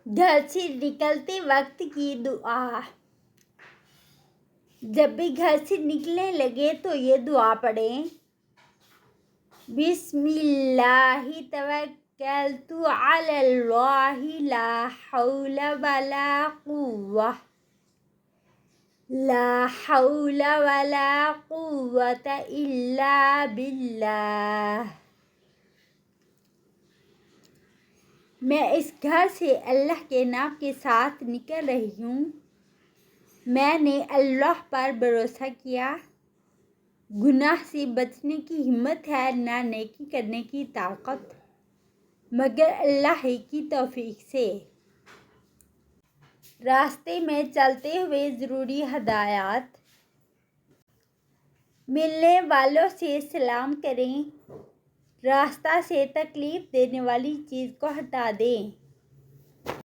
گھر سے نکلتے وقت کی دعا۔ جب بھی گھر سے نکلنے لگے تو یہ دعا پڑھیں: بسم اللہ توکلت علی اللہ لا حول ولا قوة الا باللہ۔ میں اس گھر سے اللہ کے نام کے ساتھ نکل رہی ہوں۔ میں نے اللہ پر بھروسہ کیا۔ گناہ سے بچنے کی ہمت ہے نہ نیکی کرنے کی طاقت، مگر اللہ ہی کی توفیق سے۔ راستے میں چلتے ہوئے ضروری ہدایات: ملنے والوں سے سلام کریں، راستہ سے تکلیف دینے والی چیز کو ہٹا دیں،